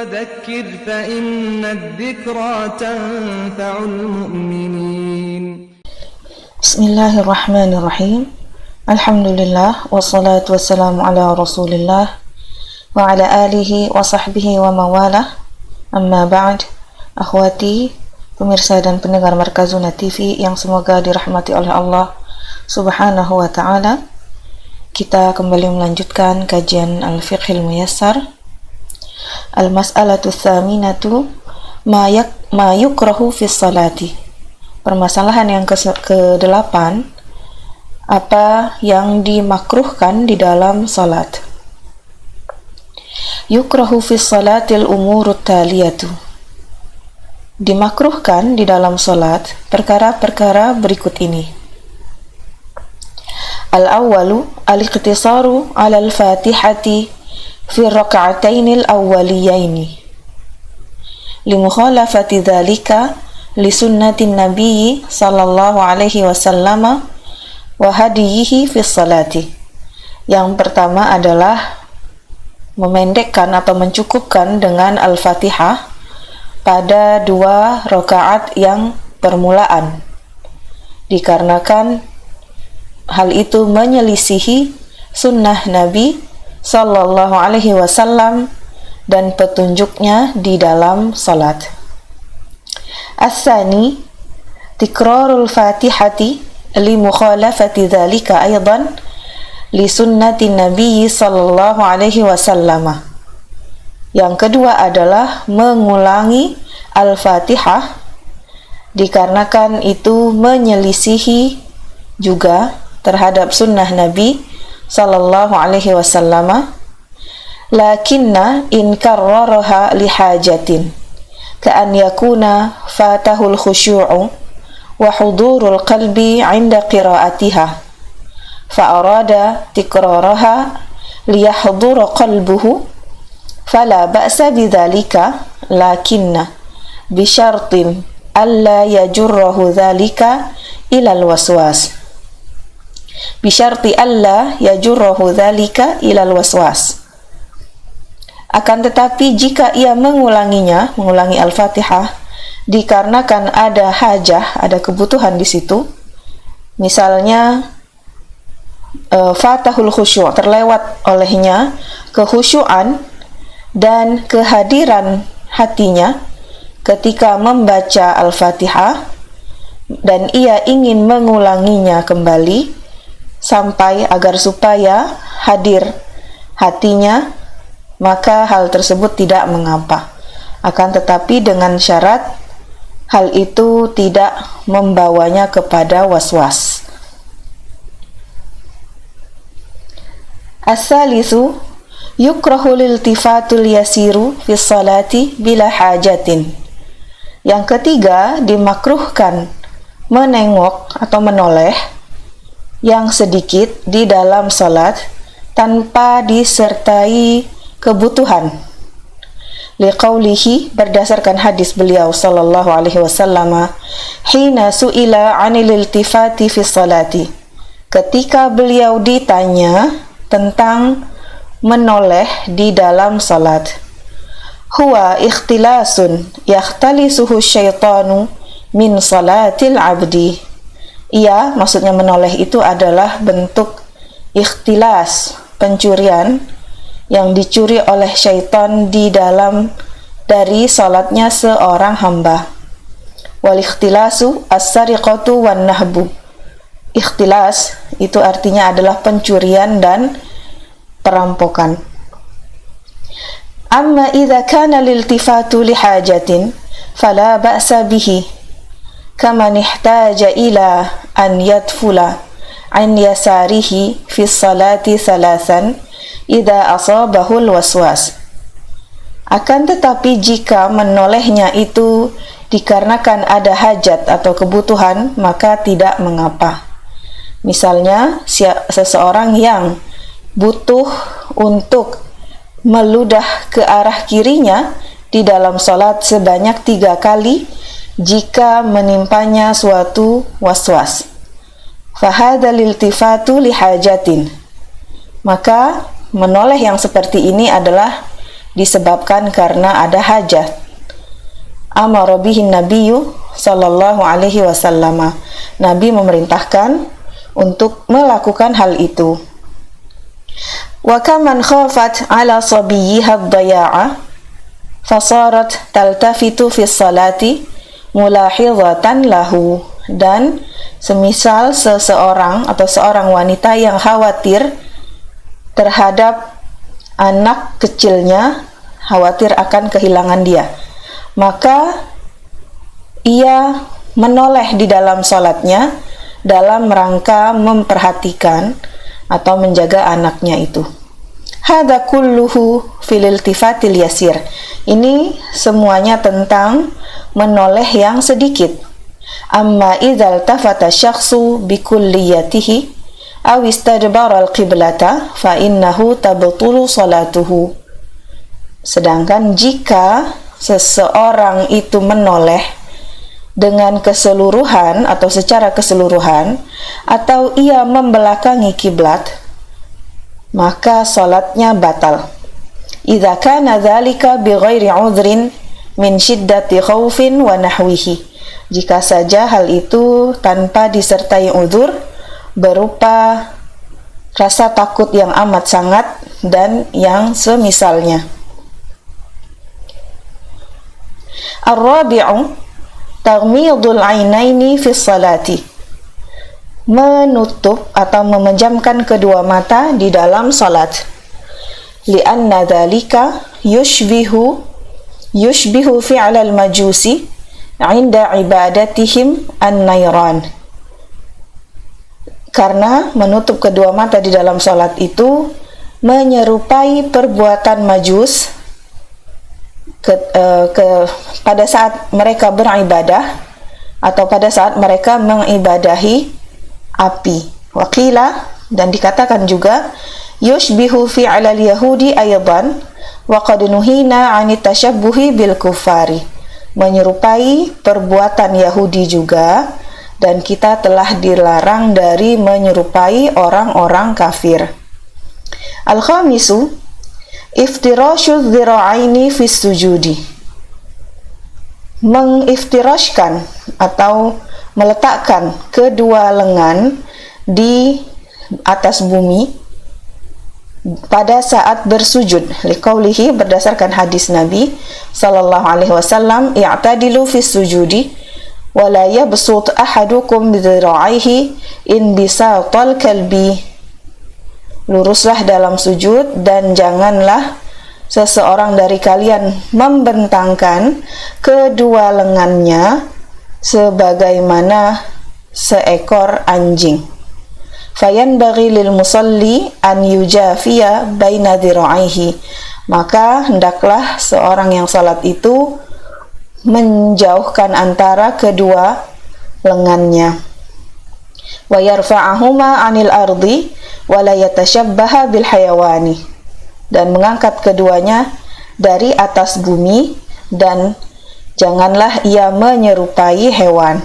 وذكر فإن الذكرى تنفع المؤمنين. بسم الله الرحمن الرحيم. الحمد لله والصلاة والسلام على رسول الله وعلى آله وصحبه ومواlah. Amma ba'd. Akhwati, pemirsa dan pendengar Markazuna TV yang semoga dirahmati oleh Allah Subhanahu wa ta'ala. Kita kembali melanjutkan kajian Al-Fiqhil Muyassar. Al-mas'alatu tsaminatu ma yukrahu fi sholati. Permasalahan yang ke-8, apa yang dimakruhkan di dalam salat. Yukrahu fi sholatil umurut taliyatu. Dimakruhkan di dalam salat perkara-perkara berikut ini. Al-awwalu al-iqtisaru 'ala al-Fatihati fi rak'atainil awwaliyaini. Li mukhalafati dzalika li sunnatin Nabi sallallahu alaihi wasallam wa hadiyihi fi sholati. Yang pertama adalah memendekkan atau mencukupkan dengan Al-Fatihah pada 2 rakaat yang permulaan, dikarenakan hal itu menyelisihi sunnah Nabi sallallahu alaihi wasallam dan petunjuknya di dalam salat. As-sani tikrarul Fatihati li mukhalafati dzalika aidan li sunnati Nabi sallallahu alaihi wasallam. Yang kedua adalah mengulangi Al-Fatihah, dikarenakan itu menyelisihi juga terhadap sunnah Nabi sallallahu alaihi wasallam. Lakinna in karraraha li hajatin ka'an yakuna fatahul khusyu'u wa hudurul qalbi 'inda qira'atiha fa'arada tikraraha liyahdura qalbuhu fala ba'sa bidzalika, lakinna bisyartin alla yajurrahu dzalika ilal waswas. Bisyarti alla yajurrahu dzalika ilal waswas. Akan tetapi jika ia mengulangi Al-Fatihah dikarenakan ada hajah, ada kebutuhan di situ, misalnya fatahul khusyuk, terlewat olehnya kekhusyuan dan kehadiran hatinya ketika membaca Al-Fatihah, dan ia ingin mengulanginya kembali agar supaya hadir hatinya, maka hal tersebut tidak mengapa. Akan tetapi dengan syarat hal itu tidak membawanya kepada waswas. As-salisu yukrahul iltifatul yasiru fi sholati bila hajatin. Yang ketiga, dimakruhkan menengok atau menoleh yang sedikit di dalam salat tanpa disertai kebutuhan. Liqaulihi, berdasarkan hadis beliau sallallahu alaihi wasallam, hina su'ila 'anil iltifati fi sholati. Ketika beliau ditanya tentang menoleh di dalam salat. Huwa ikhtilasun yakhtalisuhu syaitanu min salatil abdi. Ia, maksudnya menoleh itu adalah bentuk ikhtilas, pencurian yang dicuri oleh syaitan dari salatnya seorang hamba. Wal ikhtilasu as-sariqatu wan nahbu. Ikhtilas itu artinya adalah pencurian dan perampokan. Amma idza kana liltifatu lihajatin fala ba'sa bihi kama ihtaja ila an yadfula an yasarihi fi salati salasan idza asabahu alwaswas. Akan tetapi jika menolehnya itu dikarenakan ada hajat atau kebutuhan, maka tidak mengapa. Misalnya seseorang yang butuh untuk meludah ke arah kirinya di dalam salat sebanyak 3 kali jika menimpanya suatu waswas. Fahadzal iltifatu lihajatin. Maka menoleh yang seperti ini adalah disebabkan karena ada hajat. Amara bihin nabiyyu sallallahu alaihi wasallam. Nabi memerintahkan untuk melakukan hal itu. Wa kaman khafat ala sabiyyiha ad-daya'a fasarat taltafitu fi salati mulahidhatan lahu. Dan semisal seseorang atau seorang wanita yang khawatir terhadap anak kecilnya, khawatir akan kehilangan dia, maka ia menoleh di dalam salatnya dalam rangka memperhatikan atau menjaga anaknya itu. Hadza kulluhu fil iltifatil yasir. Ini semuanya tentang menoleh yang sedikit. Amma idzal tafata syakhsu bi kulliyatihi aw istadbara al-qiblata fa innahu tabtulu salatuhu. Sedangkan jika seseorang itu menoleh dengan keseluruhan atau secara keseluruhan, atau ia membelakangi kiblat, maka salatnya batal. Idza kana dzalika bighairi 'udhrin min syiddati khaufin wa nahwihi. Jika saja hal itu tanpa disertai uzur berupa rasa takut yang amat sangat dan yang semisalnya. Ar-rabi'u taghmidul 'ainaini fi sholati. Menutup atau memejamkan kedua mata di dalam salat. Li'anna dzalika yushbihu fi'al al-majusi 'inda ibadatihim an-nairan. Karena menutup kedua mata di dalam salat itu menyerupai perbuatan majus pada saat mereka beribadah atau pada saat mereka mengibadahi api. Waqila, dan dikatakan juga, yushbihu fi'al al-yahudi aydan wa qad nuhina 'ani tashabbuhi bil kuffari. Menyerupai perbuatan Yahudi juga, dan kita telah dilarang dari menyerupai orang-orang kafir. Al-khamisu iftirashu dzira'aini fi sujudi. Mengiftirashkan atau meletakkan kedua lengan di atas bumi pada saat bersujud, liqaulihi, berdasarkan hadis Nabi sallallahu alaihi wasallam, i'tadilu fis sujudi wa la yabsut ahadukum bidzira'ihi in bisatal kalbi. Luruslah dalam sujud dan janganlah seseorang dari kalian membentangkan kedua lengannya sebagaimana seekor anjing. Fayanbaghi lil musalli an yujafiya baina dhira'ihi. Maka hendaklah seorang yang salat itu menjauhkan antara kedua lengannya. Wa yarfa'ahuma 'anil ardi wa la yatashabbaha bil hayawani. Dan mengangkat keduanya dari atas bumi dan janganlah ia menyerupai hewan.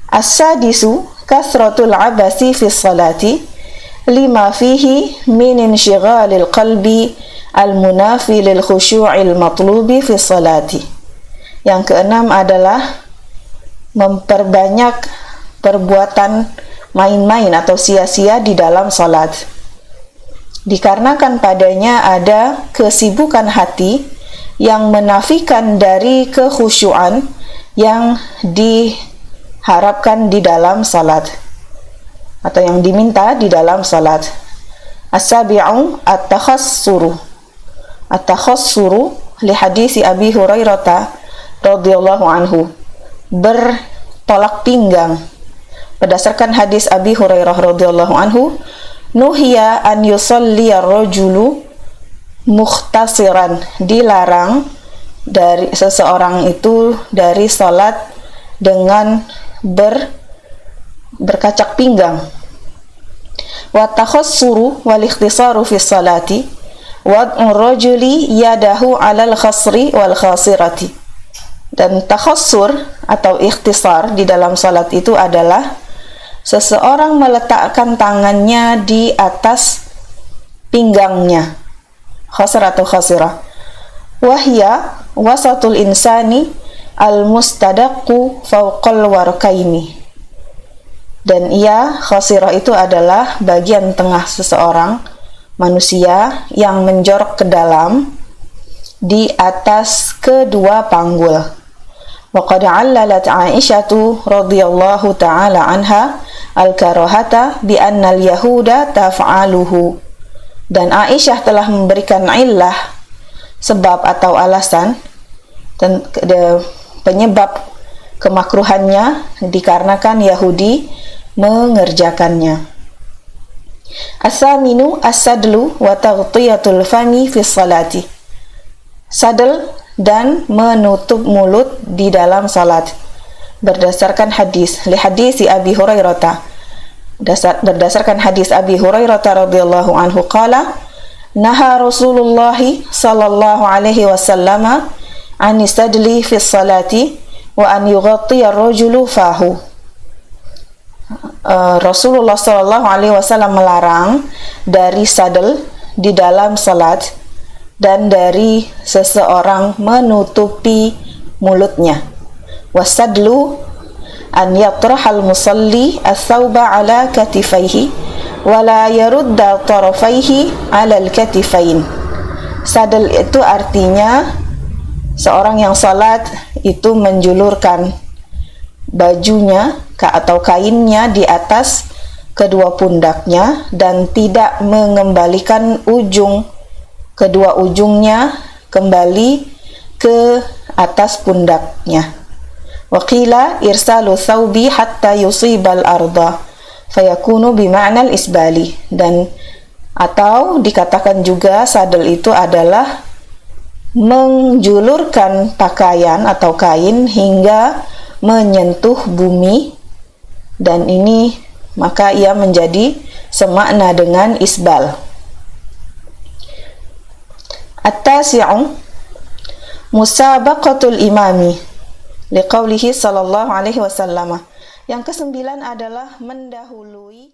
As-sadisu kasratul abasi fi salati lima fihi min inshighalil qalbi al-munafi lil khusyu'il matlubi fi salati. Yang keenam adalah memperbanyak perbuatan main-main atau sia-sia di dalam salat, dikarenakan padanya ada kesibukan hati yang menafikan dari kekhusyuan yang diharapkan di dalam salat atau yang diminta di dalam salat. As-sabi'u at-takhassuru. At-takhassuru li hadisi Abi Hurairah radhiyallahu anhu, bertolak pinggang. Berdasarkan hadis Abi Hurairah radhiyallahu anhu, nuhiya an yusalli ar-rajulu mukhtasiran, dilarang dari seseorang itu dari salat dengan berkacak pinggang. Wa takhassuru wal ikhtisaru fi salati wad'u rajuli yadahu 'alal khasri wal khasirati. Dan takhassur atau ikhtisar di dalam salat itu adalah seseorang meletakkan tangannya di atas pinggangnya, khasr atau khasirah, wahya wasatul insani al-mustadaqqu fawqal warkaini. Dan ia, khasirah itu adalah bagian tengah seseorang manusia yang menjorok ke dalam di atas kedua panggul. Wa qad 'allalat Aisyatu radhiyallahu ta'ala anha al-karahata bi anna al-yahuda taf'aluhu. Dan Aisyah telah memberikan illah, sebab atau alasan penyebab kemakruhannya dikarenakan Yahudi mengerjakannya. As-saminu as-sadlu wa taghtiyatul fami fi salati. Sadel dan menutup mulut di dalam salat. Berdasarkan hadis Abi Hurairah. Berdasarkan hadis Abi Hurairah radhiyallahu anhu qala, naha Rasulullah sallallahu alaihi wasallam an istadli fi salati wa an yughatiya ar-rajulu fahu. Rasulullah sallallahu alaihi wasallam melarang dari sadel di dalam salat dan dari seseorang menutupi mulutnya. Wasadlu an yatrahal musalli as-thawba ala katifaihi wa la yarudda tarafaihi ala al-katifain. Sadel itu artinya seorang yang salat itu menjulurkan bajunya atau kainnya di atas kedua pundaknya dan tidak mengembalikan kedua ujungnya kembali ke atas pundaknya. Waqila irsalu thawbi hatta yusibal arda fayakunu bima'nal isbali. Dan atau dikatakan juga sadel itu adalah menjulurkan pakaian atau kain hingga menyentuh bumi, dan ini maka ia menjadi semakna dengan isbal. At-tasi'u musabaqatul imami liqaulihi sallallahu alaihi wasallam. Yang kesembilan adalah mendahului